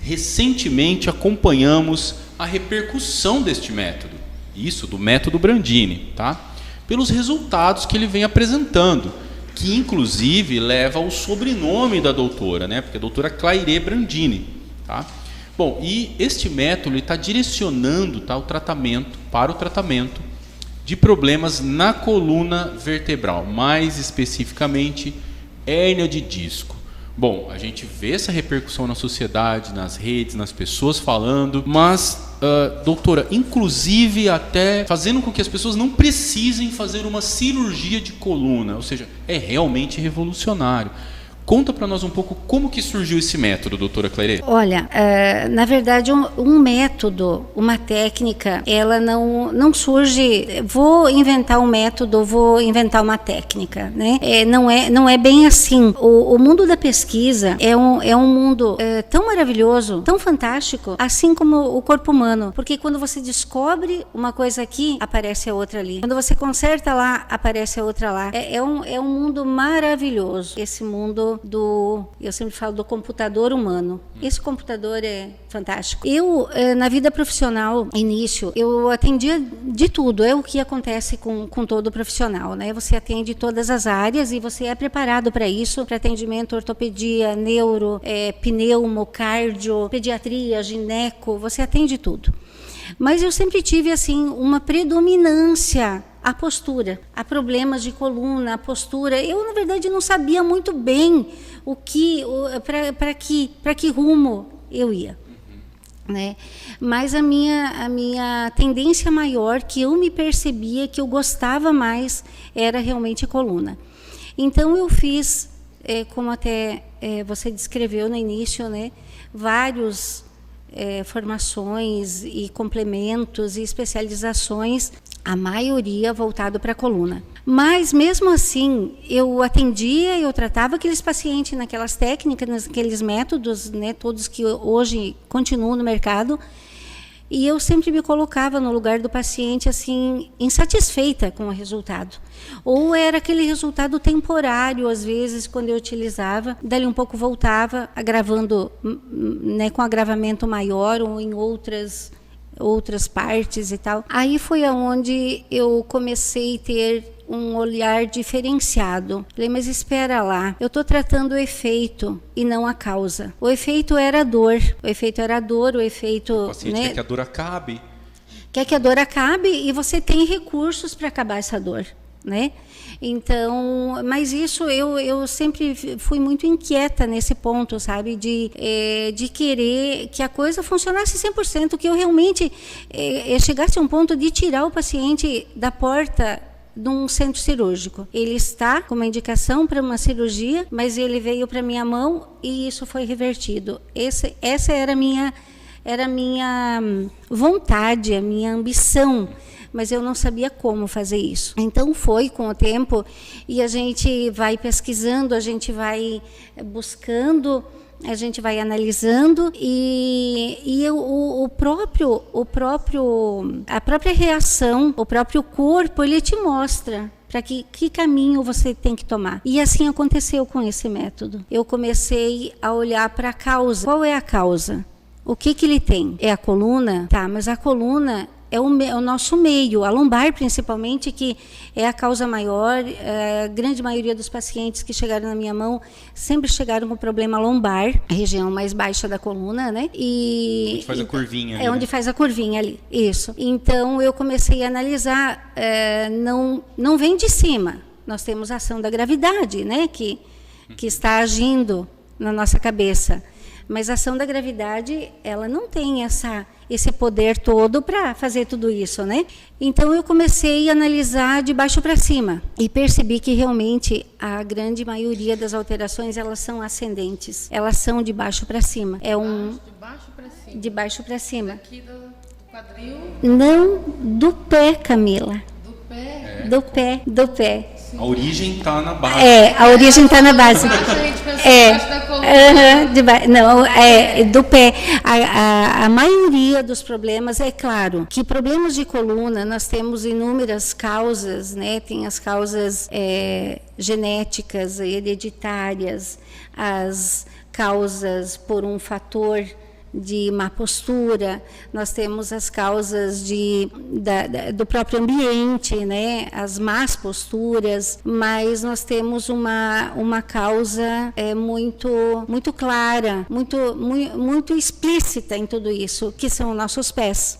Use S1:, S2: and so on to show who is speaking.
S1: recentemente acompanhamos a repercussão deste método, isso, do método Brandini, tá? Pelos resultados que ele vem apresentando, que inclusive leva ao sobrenome da doutora, né? Porque é a doutora Claire Brandini, tá? Bom, e este método está direcionando, tá, o tratamento de problemas na coluna vertebral, mais especificamente hérnia de disco. Bom, a gente vê essa repercussão na sociedade, nas redes, nas pessoas falando, mas, doutora, inclusive até fazendo com que as pessoas não precisem fazer uma cirurgia de coluna, ou seja, é realmente revolucionário. Conta para nós um pouco como que surgiu esse método, doutora Claire.
S2: Olha, na verdade, um método, uma técnica, ela não surge, vou inventar um método, vou inventar uma técnica, né? Não é bem assim. O mundo da pesquisa é um mundo tão maravilhoso, tão fantástico, assim como o corpo humano. Porque quando você descobre uma coisa aqui, aparece a outra ali. Quando você conserta lá, aparece a outra lá. É um mundo maravilhoso, esse mundo eu sempre falo do computador humano. Esse computador é fantástico. Eu, na vida profissional, eu atendia de tudo. É o que acontece com todo profissional, né? Você atende todas as áreas e você é preparado para isso, para atendimento, ortopedia, neuro, pneumo, cardio, pediatria, gineco, você atende tudo. Mas eu sempre tive, assim, uma predominância a postura, há problemas de coluna, a postura. Eu, na verdade, não sabia muito bem para que rumo eu ia, né? Mas a minha tendência maior, que eu me percebia, que eu gostava mais, era realmente a coluna. Então eu fiz, como até você descreveu no início, né, vários formações e complementos e especializações, a maioria voltado para a coluna. Mas, mesmo assim, eu atendia, eu tratava aqueles pacientes naquelas técnicas, naqueles métodos, né, todos que hoje continuam no mercado, e eu sempre me colocava no lugar do paciente, assim, insatisfeita com o resultado. Ou era aquele resultado temporário, às vezes, quando eu utilizava, dali um pouco voltava, agravando, né, com agravamento maior ou em outras partes e tal. Aí foi aonde eu comecei a ter um olhar diferenciado. Falei, mas espera lá, eu estou tratando o efeito e não a causa. O efeito era a dor, o efeito...
S1: O paciente, né, quer que a dor acabe.
S2: Quer que a dor acabe e você tem recursos para acabar essa dor, né? Então, mas isso eu sempre fui muito inquieta nesse ponto, sabe? De querer que a coisa funcionasse 100%, que eu realmente chegasse a um ponto de tirar o paciente da porta de um centro cirúrgico. Ele está com uma indicação para uma cirurgia, mas ele veio para minha mão e isso foi revertido. Essa era a minha vontade, a minha ambição, mas eu não sabia como fazer isso. Então foi com o tempo, e a gente vai pesquisando, a gente vai buscando, a gente vai analisando, e a própria reação, o próprio corpo, ele te mostra para que caminho você tem que tomar. E assim aconteceu com esse método. Eu comecei a olhar para a causa. Qual é a causa? O que ele tem? É a coluna? Tá, mas a coluna é o nosso meio, a lombar principalmente, que é a causa maior. A grande maioria dos pacientes que chegaram na minha mão sempre chegaram com problema lombar, a região mais baixa da coluna, né?
S1: Onde faz a curvinha ali,
S2: onde faz a curvinha ali, isso. Então eu comecei a analisar, não vem de cima, nós temos a ação da gravidade, né? Que está agindo na nossa cabeça. Mas a ação da gravidade, ela não tem esse poder todo para fazer tudo isso, né? Então eu comecei a analisar de baixo para cima e percebi que realmente a grande maioria das alterações, elas são ascendentes, elas são de baixo para cima.
S3: De baixo para cima.
S2: De baixo para cima.
S3: Aqui do quadril?
S2: Não, do pé, Camila.
S3: Do pé?
S2: Do pé.
S1: A origem está na base.
S2: A origem está na base.
S3: Debaixo da coluna.
S2: Do pé. A maioria dos problemas, é claro, que problemas de coluna, nós temos inúmeras causas, né? Tem as causas genéticas, hereditárias, as causas por um fator de má postura, nós temos as causas do próprio ambiente, né? As más posturas, mas nós temos uma causa muito clara, muito explícita em tudo isso, que são nossos pés.